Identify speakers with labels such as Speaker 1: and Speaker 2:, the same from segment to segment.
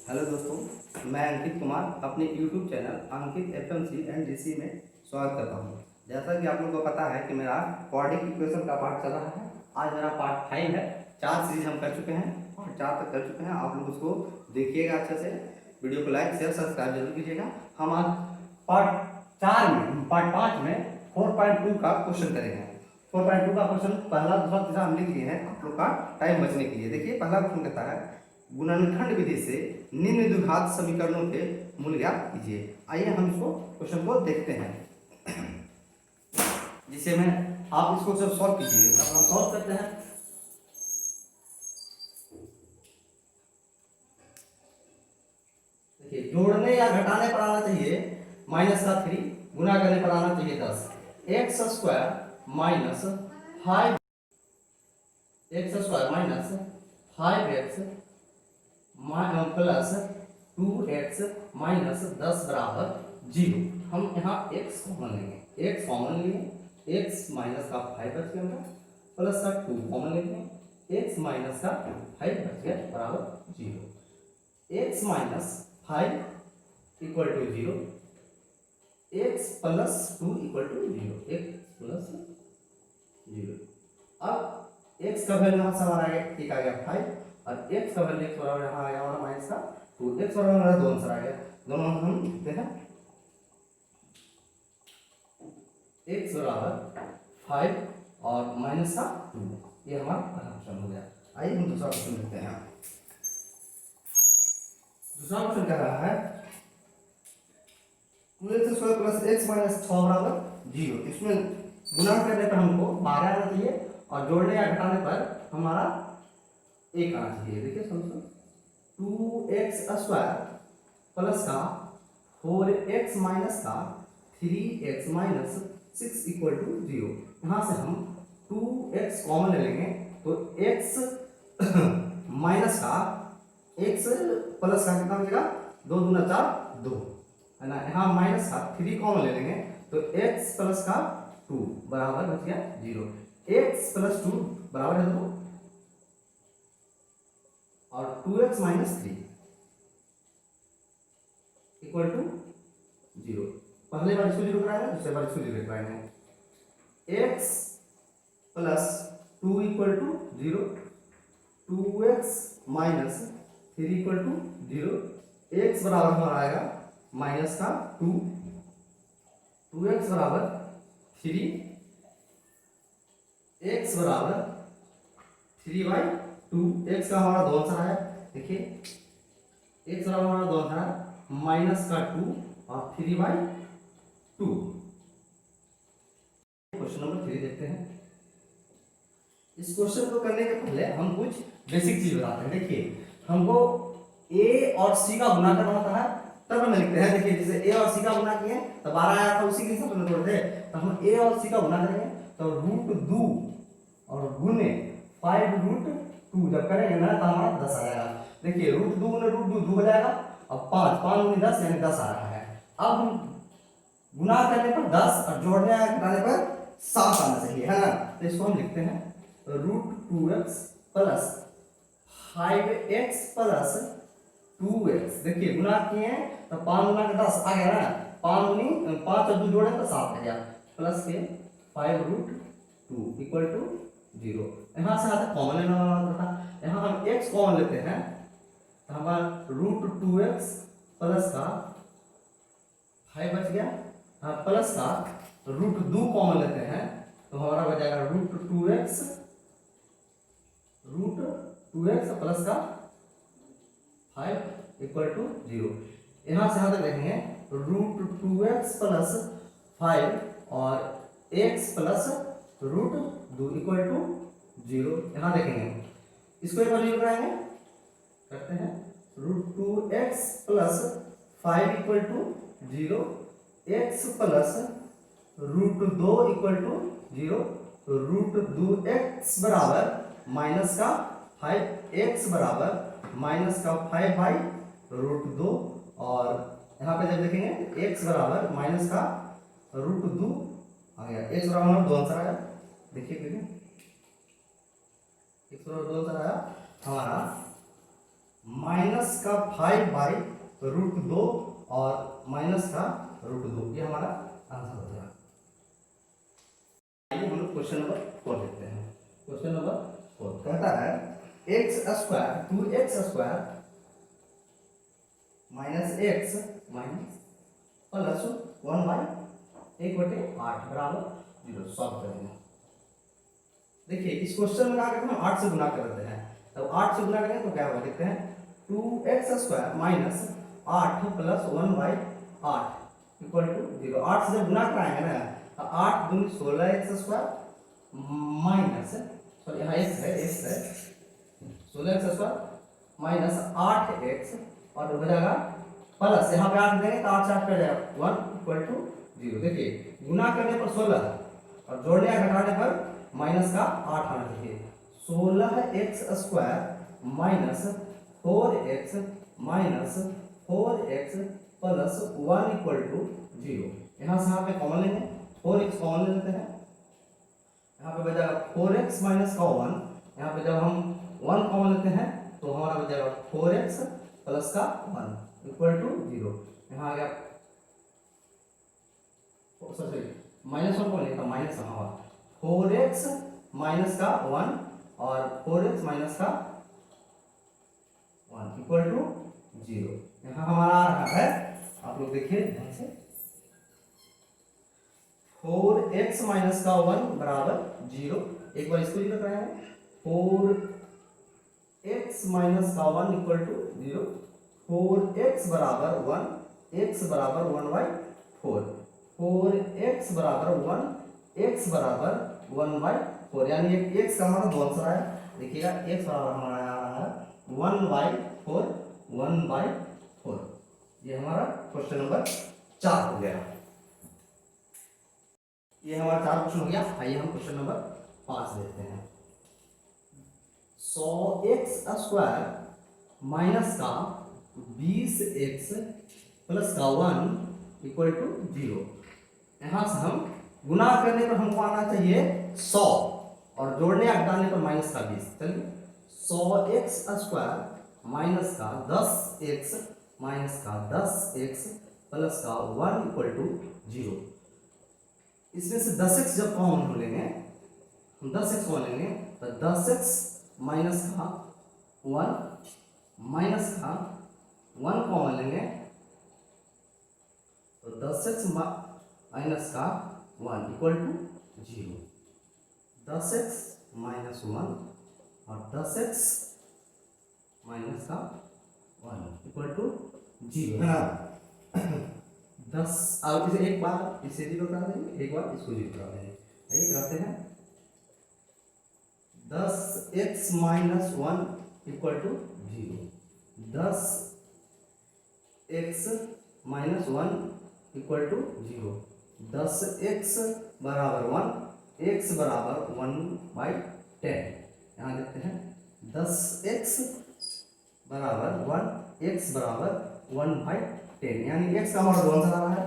Speaker 1: Hello दोस्तों, मैं अंकित कुमार अपने YouTube channel Ankit FMC and DC में स्वागत करता हूं। जैसा कि आप लोगों को पता है कि मेरा क्वाड्रेटिक इक्वेशन का पार्ट चल रहा है। आज मेरा पार्ट 5 है। 4 सीरीज हम कर चुके हैं और 4 तक कर चुके हैं। आप लोग उसको देखिएगा अच्छे से, वीडियो को लाइक शेयर सब्सक्राइब जरूर कीजिएगा। हम आज पार्ट 5 में 4.2 का क्वेश्चन करेंगे। 4.2 का क्वेश्चन पहला दूसरा तीसरा हम लिख लिए हैं आप लोग का टाइम बचने के लिए। देखिए, पहला क्वेश्चन कहता है गुणनखंड विधि से निम्न द्विघात समीकरणों के मूल ज्ञात कीजिए। आइए हम इसको क्वेश्चन को देखते हैं, जिसे मैं आप इसको सब सॉल्व कीजिए। अब हम सॉल्व करते हैं। देखिए, जोड़ने या घटाने पर आना चाहिए -3, गुणा करने पर आना चाहिए 10। x² minus 5 x² minus 5x plus 2x minus 10 बराबर 0। हम यहाँ x कॉमन लेंगे, x कॉमन लिए, x माइनस का 5 बच गया हमारा, प्लस का 2 कॉमन लेंगे, x माइनस का 5 बच गया बराबर 0। x minus 5 equal to 0, x plus 2 equal to 0, x plus 0। अब x का वैल्यू यहाँ से हमारा आ गया 5 और x का वैल्यू x बराबर यहाँ आ गया हमारा माइनस का 2, x बराबर हमारा 2 आंसर आ गया। दोनों हम लिखते हैं, x बराबर 5 और माइनस का 2, ये हमारा पहला ऑप्शन हो गया। आइए हम दूसरा क्वेश्चन लिखते हैं। दूसरा क्वेश्चन कह रहा है 2x² प्लस x माइनस 6 बराबर 0। इसमें गुणा करने पर हमको 12 आना चाहिए और जोड़ने या घटाने पर हमारा 1 आना चाहिए। देखिए सॉल्यूशन, 2x² प्लस का 4x माइनस का 3x माइनस 6 इक्वल टू 0। यहाँ से हम 2x कॉमन ले लेंगे तो x माइनस का x प्लस का कितना मिलेगा, 2 दूना 4 2 है ना। यहाँ माइनस का 3 कॉमन ले लेंगे तो x प्लस का 2 बराबर बच गया 0। x प्लस 2 बराबर है 2 और 2x माइनस 3 इक्वल टू 0। पहले बार इसको 0 कराएंगे, दूसरे बार इसको 0 कराएंगे। x plus 2 equal to 0, 2x minus 3 equal to 0। x बराबर हमारा आएगा माइनस का 2, 2x बराबर 3, x बराबर 3/2। x का हमारा 2 आंसर आया। देखिए, x बराबर हमारा 2 आंसर आया, माइनस का 2 और 3/2। क्वेश्चन नंबर 3 देखते हैं। इस क्वेश्चन को करने के पहले हम कुछ बेसिक चीज बताते हैं। देखिए, हमको a और c का गुणा करना होता है, तब हम लिखते हैं। देखिए, जैसे a और c का गुणा किए तो 12 आया था, उसी के हिसाब से जोड़ते हैं। तो हम a और c का गुणा करेंगे तो √2 और गुने 5√2 जब करेंगे ना तो हमारा 10 आ जाएगा। देखिए, √2 गुने √2 2 हो जाएगा और 5 गुने 10 यानी 10 आ रहा है। अब हम गुणा करने पर 10 और जोड़ने या घटाने पर 7 आना चाहिए, है ना। तो इसको हम लिखते हैं √2x plus 5x plus 2x। देखिए, गुणा किए तो 5 गुना के 10 आ गया ना, 5 और 2 जोड़े तो 7 आ गया, प्लस के 5√2 इक्वल टू 0। यहाँ से आता कॉमन लेना होता है, यहाँ हम x कॉमन लेते हैं तो हमारा √2x प्लस का 5 बच गया, प्लस का √2 कॉमन लेते हैं तो हमारा बच जाएगा √2x प्लस का 5 इक्वल टू 0। यहाँ से यहाँ तक देखेंगे √2x प्लस 5 और x प्लस √2 इक्वल टू 0। यहाँ देखेंगे, इसको एक बार कराएंगे, करते हैं √2x plus 5 equal to 0, x plus √2 equal to 0, √2x बराबर माइनस का 5, x बराबर माइनस का 5/√2 और यहाँ पे जब देखेंगे x बराबर माइनस का √2 आ गया। x बराबर 2 आंसर आया। देखिए, x बराबर 2 आंसर आया हमारा माइनस माइनस का 5/√2 और माइनस का √2, ये हमारा आंसर हो जाएगा। आइए हम लोग क्वेश्चन नंबर 4 देखते हैं। क्वेश्चन नंबर 4 कहता है x² 2x² -x प्लस 1/1/8 बराबर 0 सॉल्व करेंगे। देखिए इस क्वेश्चन में क्या करते हैं, 8 से गुना कर देते हैं। तब 8 से गुना करेंगे तो क्या होगा, देखते हैं 2x² - 8 प्लस 1/8 इक्वल टू 0। 8 से जब गुना कराएंगे ना तो 8 दूनी 16x² माइनस, सॉरी यहाँ x है 16x² माइनस 8x और हो जाएगा प्लस, यहाँ पे 8 देंगे तो 8 से 8 कट जाएगा 1 इक्वल टू 0। देखिए गुना करने पर 16 और जोड़ने या घटाने पर माइनस का 8 आना चाहिए। 16x² minus 4x minus 4x plus 1 equal to 0। यहाँ से यहाँ पे कॉमन लेंगे, 4x कॉमन ले लेते हैं, यहाँ पे बचेगा 4x माइनस का 1। यहाँ पे जब हम 1 कॉमन लेते हैं तो हमारा बचेगा 4x प्लस का 1 इक्वल टू 0। यहाँ आ गया सॉरी -1 कॉमन लेता, माइनस हमारा 4x माइनस का 1 और 4x माइनस का 1 इक्वल टू 0। यहाँ हमारा आ रहा है, आप लोग देखिए ध्यान से, 4x माइनस का 1 बराबर 0। एक बार इसको लिख रहे हैं 4x माइनस का 1 इक्वल टू 0। 4x बराबर 1, x बराबर 1/4, 4x बराबर 1, x बराबर 1/4, यानी x का हमारा 2 आंसर आया। देखिएगा x बराबर हमारा आ रहा है 1/4, 1/4। ये हमारा क्वेश्चन नंबर 4 हो गया। ये हमारा 4 क्वेश्चन हो गया। आइए हम क्वेश्चन नंबर 5 देखते हैं। 100x² माइनस का 20x प्लस का 1 इक्वल टू 0। यहाँ से हम गुना करने पर हमको आना चाहिए 100 और जोड़ने या घटाने पर माइनस का 20। चलिए 100x² माइनस का 10x माइनस का 10x प्लस का 1 इक्वल टू 0। इसमें से 10x जब कॉमन हो लेंगे, हम 10x कॉमन लेंगे तो 10x माइनस का 1 माइनस का 1 कॉमन लेंगे तो 10x माइनस का 1 इक्वल टू 0। 10x माइनस 1 और 10x माइनस का 1 इक्वल टू 0। 10 और इसे एक बार इसे 0 करा देंगे, एक बार इसको 0 करा देंगे। आइए कराते हैं। 10x minus 1 equal to 0। 10x minus 1 equal to 0। 10x बराबर 1, x बराबर 1/10। यहाँ देखते हैं 10x बराबर 1, x बराबर 1/10, यानी x का हमारा 2 आंसर आ रहा है।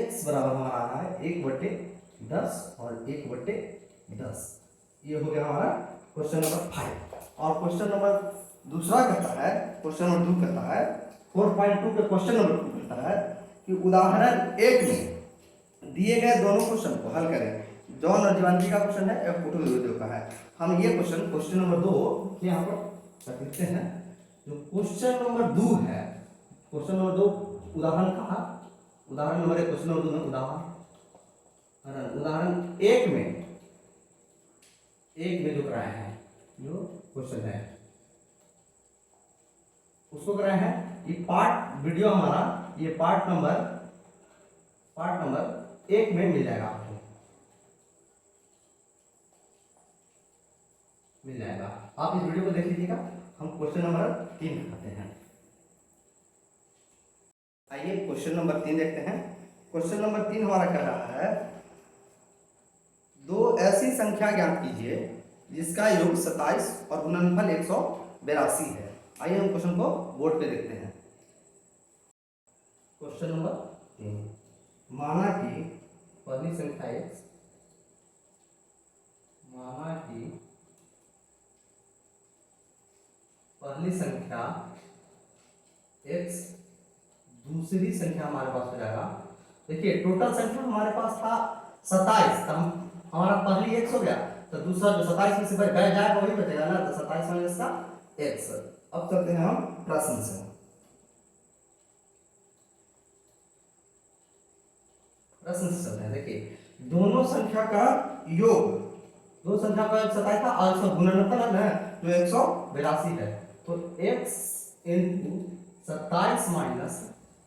Speaker 1: x बराबर हमारा आ रहा है 1/10 और 1/10। ये हो गया हमारा क्वेश्चन नंबर 5। और क्वेश्चन नंबर दूसरा कहता है, क्वेश्चन नंबर 2 कहता है 4.2 के क्वेश्चन नंबर 2 कहता है कि उदाहरण 1 में दिए गए दोनों क्वेश्चन को हल करें। जॉन और जीवांती का क्वेश्चन है, एक फोटो वीडियो का है। हम ये क्वेश्चन नंबर 2 यहाँ पर लिखते हैं। जो क्वेश्चन नंबर 2 है, क्वेश्चन नंबर 2 उदाहरण कहा, उदाहरण नंबर 1 क्वेश्चन नंबर 2 में उदाहरण 1 में जो कराए हैं, जो क्वेश्चन है उसको कराए हैं। ये पार्ट वीडियो हमारा, ये पार्ट नंबर 1 में मिल जाएगा, आपको मिल जाएगा। आप इस वीडियो को देख लीजिएगा। हम क्वेश्चन नंबर 3 दिखाते हैं। आइए क्वेश्चन नंबर 3 देखते हैं। क्वेश्चन नंबर 3 हमारा कह रहा है 2 ऐसी संख्या ज्ञात कीजिए जिसका योग 27 और गुणनफल 182 है। आइए हम क्वेश्चन को बोर्ड पे देखते हैं। क्वेश्चन नंबर 3, माना कि पहली संख्या x, माना कि पहली संख्या x, दूसरी संख्या हमारे पास हो जाएगा, देखिए टोटल संख्या हमारे पास था 27, तो हम हमारा पहली x हो गया, तो दूसरा जो 27 में से गया जाएगा वही बचेगा ना, तो 27 माइनस का x। अब चलते हैं हम प्रश्न से। प्रश्न से चलते हैं, देखिए दोनों संख्या का योग, दो संख्या का योग 27 था और इसका गुणनफल है जो 182 है, तो x into 27 minus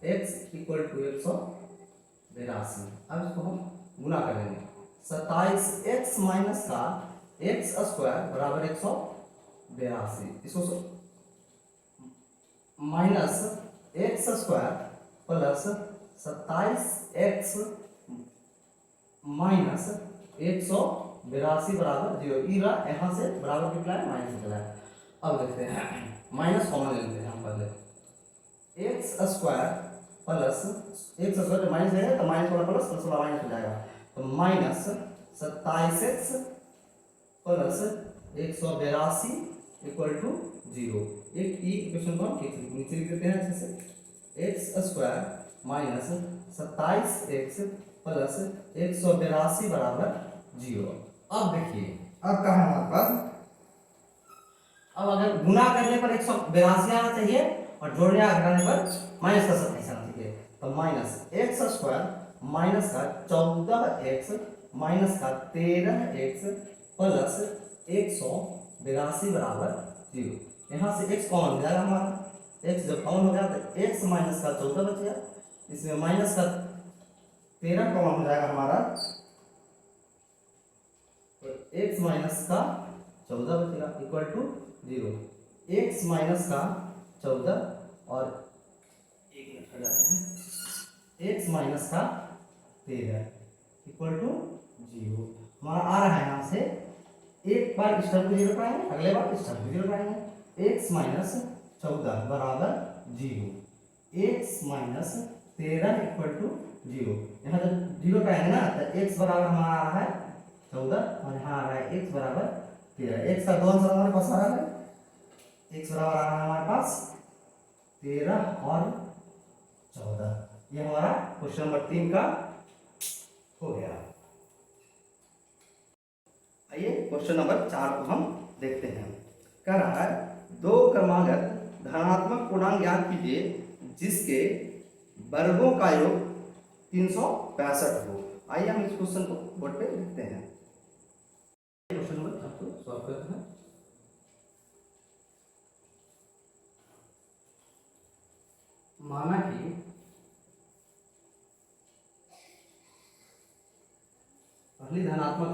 Speaker 1: x equal to 182। अब इसको हम गुना करेंगे, 27x माइनस का x स्क्वायर बराबर 182, इसको minus x square plus 27x minus 182 बराबर 0, यहाँ से बराबर निकला है माइनस निकला है। अब देखते हैं, माइनस कॉमन ले लेते हैं हम पहले, x square plus x square minus है तो माइनस वाला प्लस प्लस वाला माइनस हो जाएगा, तो minus 27x plus 182 equal to 0। एक इक्वेशन को हम नीचे लिख देते हैं अच्छे से, x square minus 27x plus 182 बराबर 0। अब देखिए अब कहा है हमारे पास, अब अगर गुना करने पर 182 आना चाहिए और जोड़ने घटाने पर माइनस का 27 आना चाहिए, तो माइनस एक्स स्क्वायर माइनस का 14x माइनस का 13x प्लस 182 बराबर 0। यहाँ से x कॉमन हो जाएगा हमारा, x जब कॉमन हो गया तो x माइनस का 14 बच गया, इसमें माइनस का 13 कॉमन हो जाएगा हमारा, तो x माइनस का 14 बचेगा इक्वल टू 0। x माइनस का 14 और एक मिनट हटा देते हैं, x माइनस का 13 इक्वल टू 0। हमारा आ रहा है यहाँ से, एक बार इस टर्म को 0 कराएंगे, अगले बार इस टर्म को 0 कराएंगे, x माइनस 14 बराबर 0, x माइनस 13 इक्वल टू 0। यहाँ जब 0 कराएंगे ना तो x बराबर हमारा आ रहा है 14 और यहाँ आ रहा है x बराबर 13, x का 2 आंसर हमारे पास आ रहा है, x बराबर आ रहा है हमारे पास 13 और 14। ये हमारा क्वेश्चन नंबर 3 का हो गया। आइए क्वेश्चन नंबर 4 को हम देखते हैं। कह रहा है दो क्रमागत धनात्मक पूर्णांक ज्ञात कीजिए जिसके वर्गों का योग 365 हो। आइए हम इस क्वेश्चन को बोर्ड पे लिखते हैं। क्वेश्चन नंबर 4 को सॉल्व करते हैं। माना कि पहली धनात्मक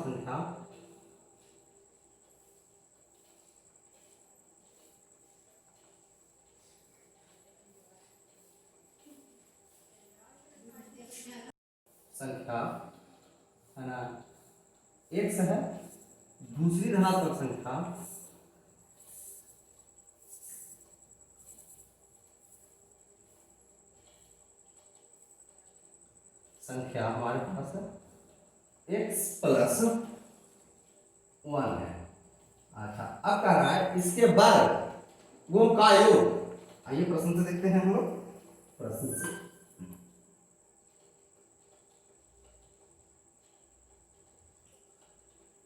Speaker 1: संख्या है ना x है, दूसरी धनात्मक संख्या हमारे पास है x प्लस 1 है। अच्छा अब कह रहा है इसके वर्गों का योग। आइए प्रश्न से देखते हैं हम लोग, प्रश्न से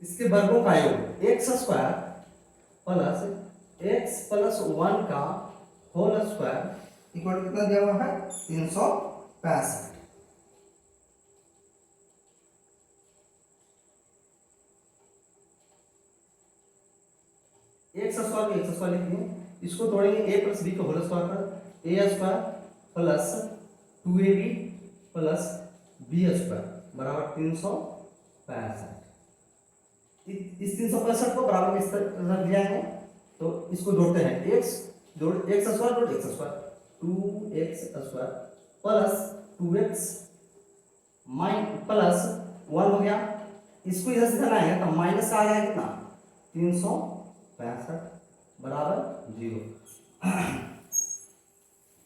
Speaker 1: इसके वर्गों का योग एक्स स्क्वायर प्लस 1 का होल स्क्वायर इक्वल कितना दिया हुआ है 365। एक्स स्क्वायर लिखेंगे, इसको तोड़ेंगे a प्लस बी का होल स्क्वायर पर, A square plus 2ab plus B square बराबर 365। इस 365 को बराबर में इस तरह रख दिया है, तो इसको जोड़ते हैं, x square dot x square 2x square plus 2x plus 1 हो गया, इसको इधर से घटाएंगे तो माइनस का आ गया कितना 365 बराबर 0।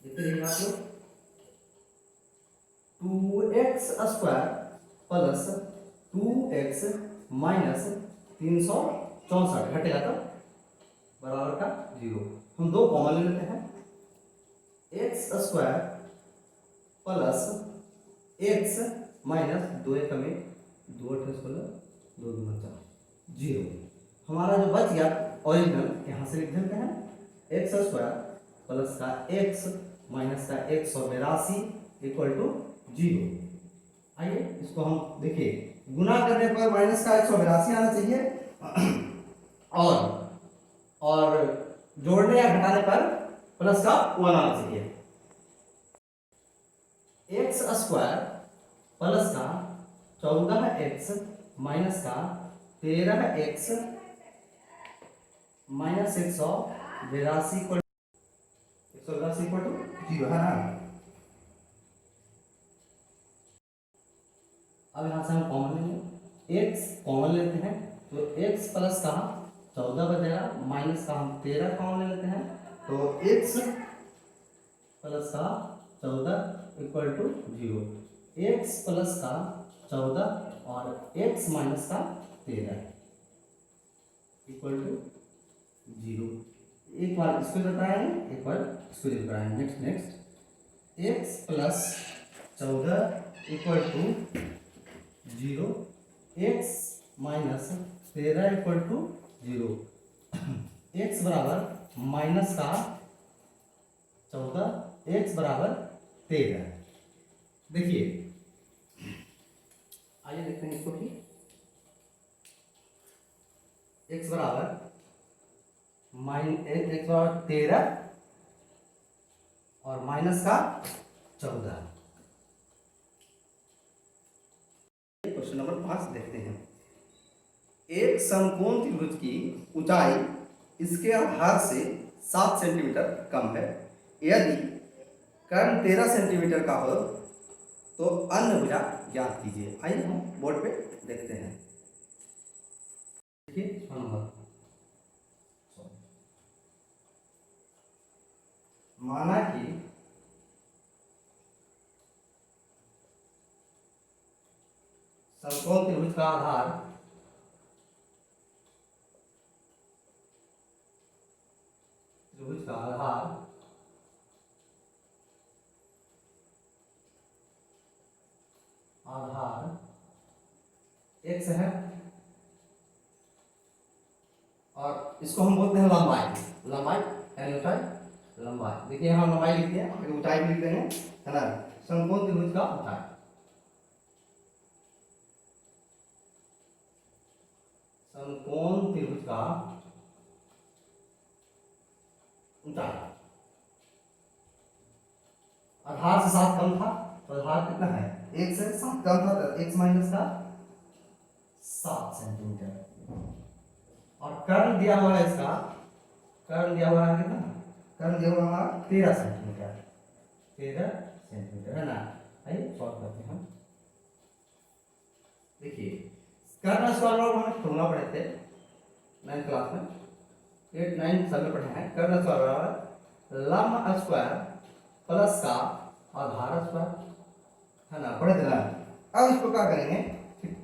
Speaker 1: देखिए आप लोग 2x square plus 2x minus 364 घटेगा तो बराबर का 0। हम दो कॉमन ले लेते हैं, x square plus x minus दो एक में दो अठारह सोलह दो दूना चार जीरो। हमारा जो बच गया ओरिजिनल यहाँ से लिख देते हैं, एक्स स्क्वायर प्लस का एक्स माइनस का 182 इक्वल टू जीरो। आइए इसको हम देखिए, गुना करने पर माइनस का 182 आना चाहिए और जोड़ने या घटाने पर प्लस का 1 आना चाहिए। एक्स स्क्वायर प्लस का 14x माइनस का 13x minus 182 equal to zero है ना। अब यहां से हम कॉमन लेंगे, x कॉमन लेते हैं तो x प्लस का 14 बचेगा माइनस का हम 13 कॉमन ले लेते हैं तो x प्लस का 14 equal to zero. x plus का 14 और x माइनस का 13 इक्वल टू जीरो। एक बार इसको बताएंगे, एक बार इसको बताएंगे। Next x plus 14 equal to zero, x minus 13 equal to zero. x बराबर माइनस का 14, x बराबर 13। देखिए आइए देखते हैं इसको भी। x बराबर x बराबर 13 और माइनस का 14। क्वेश्चन नंबर 5 देखते हैं। एक समकोण त्रिभुज की ऊंचाई इसके आधार से 7 सेंटीमीटर कम है। यदि कर्ण 13 सेंटीमीटर का हो तो अन्य भुजा ज्ञात कीजिए। आइए हम बोर्ड पे देखते हैं। देखिए माना कि समकोण त्रिभुज का आधार x है और इसको हम बोलते हैं लंबाई। लंबाई देखिए यहाँ लंबाई लिखते हैं, ऊंचाई भी लिखते हैं, है ना। समकोण त्रिभुज का ऊंचाई, समकोण त्रिभुज का ऊंचाई आधार से 7 कम था तो आधार कितना है, 1 से 7 कम था तो x माइनस का 7 सेंटीमीटर। और कर्ण दिया हुआ है इसका, कर्ण दिया हुआ है कितना, कर्ण दिया हुआ है 13 सेंटीमीटर, 13 सेंटीमीटर है ना। आइए सॉल्व करते हैं। देखिए कर्ण स्क्वायर हमें ढूंढना पड़े थे 9th क्लास में, 8 9 सब में पढ़े हैं। कर्ण स्क्वायर बराबर लंब स्क्वायर प्लस का आधार स्क्वायर, है ना, पढ़े थे ना। अब इसको क्या करेंगे,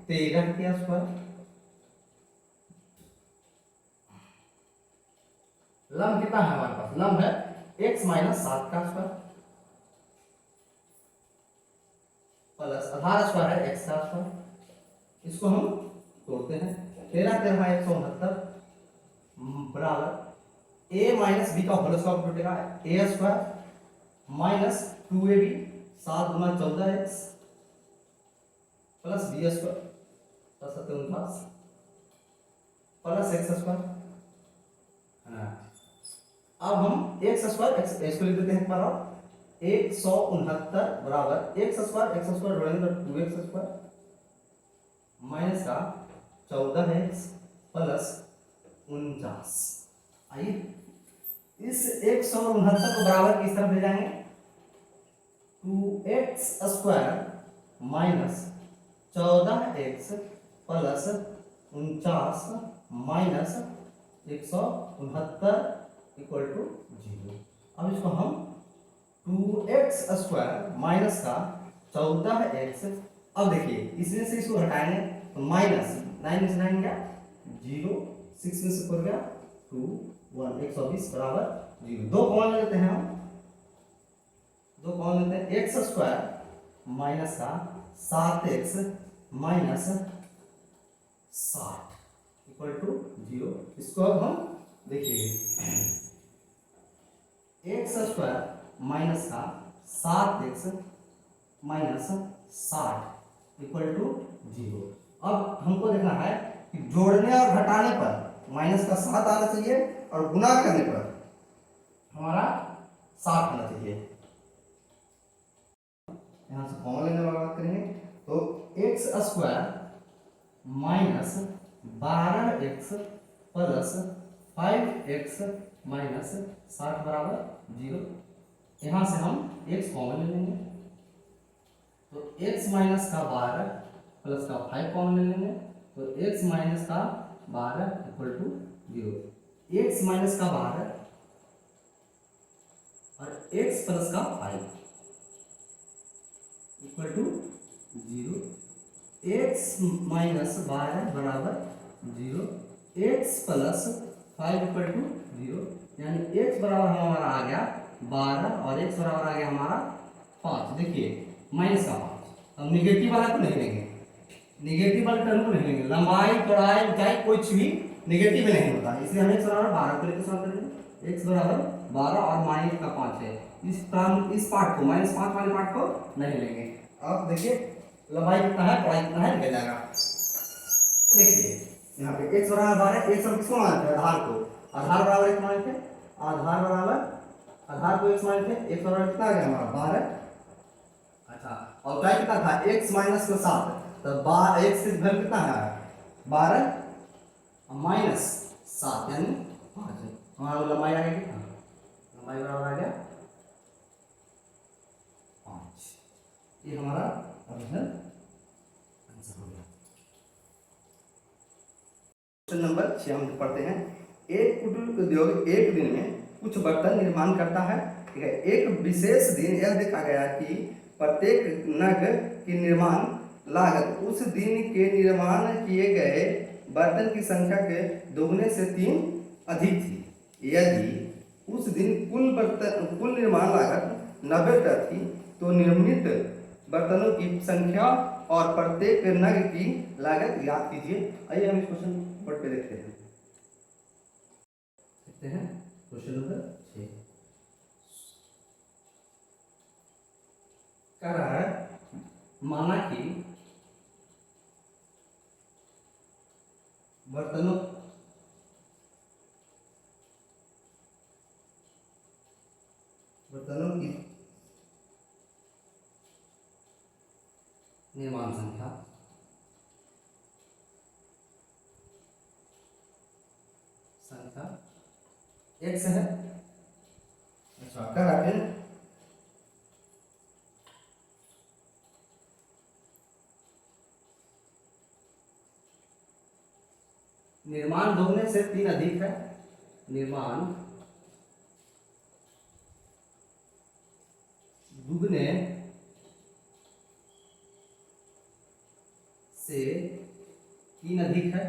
Speaker 1: 13 के स्क्वायर, लंब कितना है हमारे पास, लंब है x माइनस 7 का स्क्वायर प्लस आधार स्क्वायर है x का स्क्वायर। इसको हम तोड़ते हैं, 13 13 169 बराबर a माइनस b का होल स्क्वायर टूटेगा a square minus 2ab 7 Guna 14x plus b square plus 49 plus x square, है ना। अब हम x स्क्वायर x को लिख देते हैं, 169 बराबर x स्क्वायर जोड़ेंगे तो 2x स्क्वायर माइनस का 14x प्लस 49। आइए इस 169 को बराबर किस तरफ ले जाएंगे, 2x square minus 14x plus 49 minus 169 equal to 0। अब इसको हम 2x स्क्वायर माइनस का 14x, अब देखिए इसमें से इसको हटाएंगे तो माइनस 9 में से 9 गया 0, 6 में से 4 गया 2 1 120 बराबर जीरो। दो कॉमन ले लेते हैं हम, दो कॉमन लेते हैं, एक्स स्क्वायर माइनस का 7x minus 60 equal to zero. इसको अब हम देखिए, एक्स स्क्वायर माइनस का 7x minus 60 equal to zero. अब हमको देखना है कि जोड़ने और घटाने पर माइनस का 7 आना चाहिए और गुणा करने पर हमारा 60 आना चाहिए। यहाँ से कॉमन लेने वाला बात करेंगे तो x square minus 12x plus 5x minus 60 बराबर जीरो। यहाँ से हम x कॉमन ले लेंगे तो x माइनस का 12 प्लस का 5 कॉमन ले लेंगे तो x माइनस का 12 equal to zero. x minus का 12 और x प्लस का 5 equal to zero. x minus 12 बराबर zero, x plus 5 equal to zero, यानी x बराबर हमारा आ गया 12 और x बराबर आ गया हमारा 5। देखिए माइनस का 5, अब निगेटिव वाला को नहीं लेंगे, निगेटिव वाले टर्म को नहीं लेंगे। लंबाई चौड़ाई ऊंचाई कुछ भी निगेटिव में नहीं होता, इसलिए हम x बराबर 12 को लेकर सॉल्व करेंगे। x बराबर 12 और माइनस का 5 है, इस पार्ट को माइनस 5 वाले पार्ट को नहीं लेंगे। अब देखिए लंबाई कितना है, चौड़ाई कितना है, निकल जाएगा। देखिए यहाँ पे x बराबर 12, x हम किसको मानते हैं, आधार को, आधार बराबर x मानते हैं, आधार बराबर आधार को x मानते हैं, x बराबर कितना आ गया हमारा 12। अच्छा, और क्या कितना था, x माइनस का 7, तो x की वैल्यू कितना है 12 माइनस 7 यानी 5। हमारा लंबाई आ गया कितना, लंबाई बराबर आ गया 5। ये हमारा ओरिजिनल आंसर हो गया। क्वेश्चन नंबर 6 हम पढ़ते हैं। एक कुटीर उद्योग एक दिन में कुछ बर्तन निर्माण करता है, ठीक है। एक विशेष दिन यह देखा गया कि प्रत्येक नग की निर्माण लागत उस दिन के निर्माण किए गए बर्तन की संख्या के दोगुने से 3 अधिक थी। यदि उस दिन कुल निर्माण लागत 90 रुपया थी तो निर्मित बर्तनों की संख्या और प्रत्येक नग की लागत ज्ञात कीजिए। आइए हम इस क्वेश्चन बोर्ड पे देखते हैं। क्वेश्चन नंबर 6 कह रहा है, माना कि बर्तनों की निर्माण संख्या x है। अच्छा, कह रहा है निर्माण दोगुने से 3 अधिक है, निर्माण दुगने से 3 अधिक है,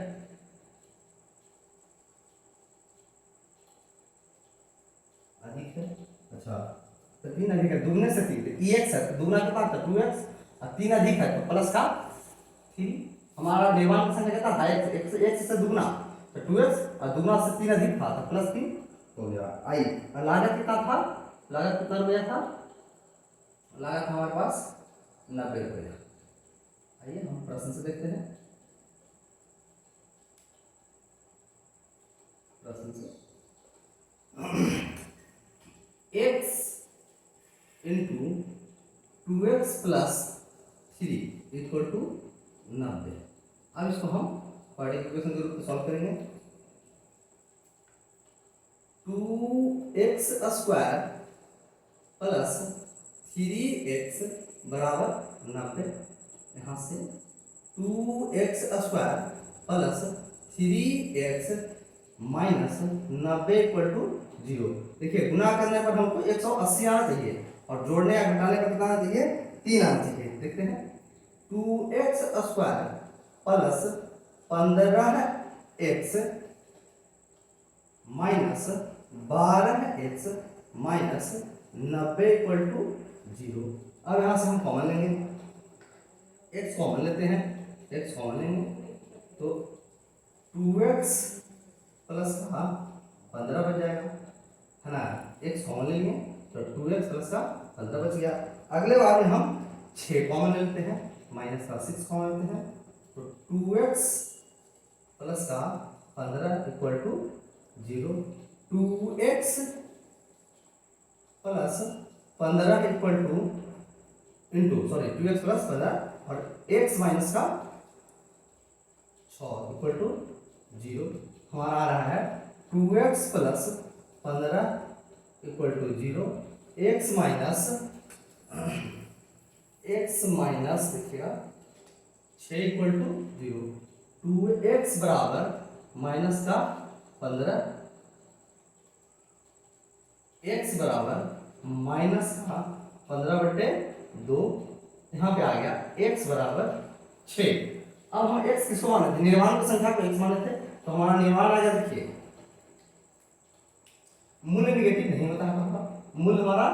Speaker 1: अच्छा तो 3 अधिक है, दुगने से 3 ex है तो दुगना कितना था 2x और 3 अधिक है तो प्लस का 3। हमारा निर्माण संख्या कितना था x से दुगना तो 2x और दुगना से 3 अधिक था तो प्लस 3 हो गया। आई और लागत कितना था, लागत कितना रुपया था, लागत हमारे पास 90 रुपया। आइए हम प्रश्न से देखते हैं, प्रश्न से x into 2x plus 3 equal to 90। अब इसको हम पार्टिकुलेशन के रूप में सॉल्व करेंगे। 2x स्क्वायर प्लस 3x बराबर 90। यहाँ से 2x square plus 3x minus 90 equal to 0। देखिए गुणा करने पर हमको 180 आना चाहिए और जोड़ने या घटाने पर कितना आना चाहिए, 3 आना चाहिए। देखते हैं 2x square plus 15x minus 12x minus 90 equal to 0। अब यहाँ से हम कॉमन लेंगे, x कॉमन लेते हैं, x कॉमन लेंगे तो 2x प्लस का 15 बच जाएगा, है ना। x कॉमन लेंगे तो 2x प्लस का 15 बच गया। अगले बार में हम 6 कॉमन लेते हैं, माइनस का 6 कॉमन लेते हैं तो 2x प्लस का 15 equal to 0। 2x plus 15 equal to into 2x plus 15 और x माइनस का 6 इक्वल टू 0। हमारा आ रहा है 2x plus 15 equal to 0, x minus देखिएगा 6 इक्वल टू 0। 2x बराबर माइनस का 15, x बराबर माइनस का 15/2, यहाँ पे आ गया x बराबर 6। अब हम x किसको माने थे, निर्माण की संख्या को x माने थे, तो हमारा निर्माण आ गया। देखिए मूल्य निगेटिव नहीं होता है पापा, मूल्य हमारा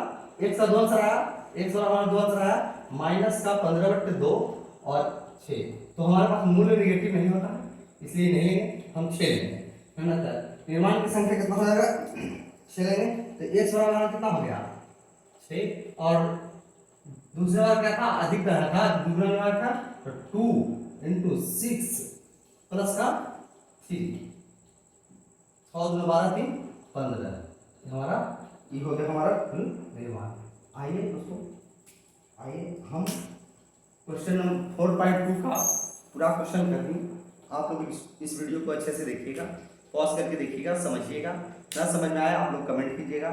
Speaker 1: x का 2 आंसर आया, x वाला हमारा 2 आंसर आया, माइनस का 15/2 और 6, तो हमारे पास मूल्य निगेटिव नहीं होता है, इसलिए नहीं लेंगे, हम 6 लेंगे, है ना। निर्माण की संख्या कितना हो जाएगा, 6 लेंगे तो x वाला हमारा कितना हो गया 6, और दूसरा वाला क्या था, अधिक तरह था, दूसरा वाला था तो 2 × 6 प्लस का 3, 6 × 12 3 15, हमारा ये हो गया हमारा कुल निर्माण। आइए दोस्तों, आइए हम क्वेश्चन नंबर 4.2 का पूरा क्वेश्चन कर दूँ। आप लोग इस वीडियो को अच्छे से देखिएगा, पॉज करके देखिएगा, समझिएगा, ना समझ में आए आप लोग कमेंट कीजिएगा।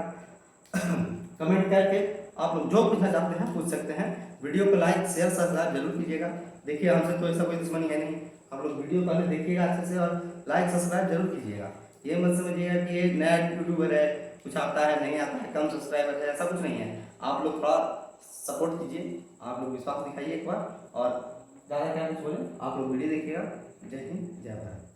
Speaker 1: कमेंट करके आप लोग जो पूछना चाहते हैं पूछ सकते हैं। वीडियो को लाइक शेयर सब्सक्राइब जरूर कीजिएगा। देखिए हमसे तो ऐसा कोई दुश्मनी है नहीं, आप लोग वीडियो पहले देखिएगा अच्छे से और लाइक सब्सक्राइब जरूर कीजिएगा। ये मत समझिएगा कि ये नया यूट्यूबर है, कुछ आता है नहीं आता है, कम सब्सक्राइबर है, ऐसा कुछ नहीं है। आप लोग थोड़ा सपोर्ट कीजिए, आप लोग विश्वास दिखाइए एक बार, और ज़्यादा क्या कुछ बोले, आप लोग वीडियो देखिएगा। जय हिंद, जय भारत।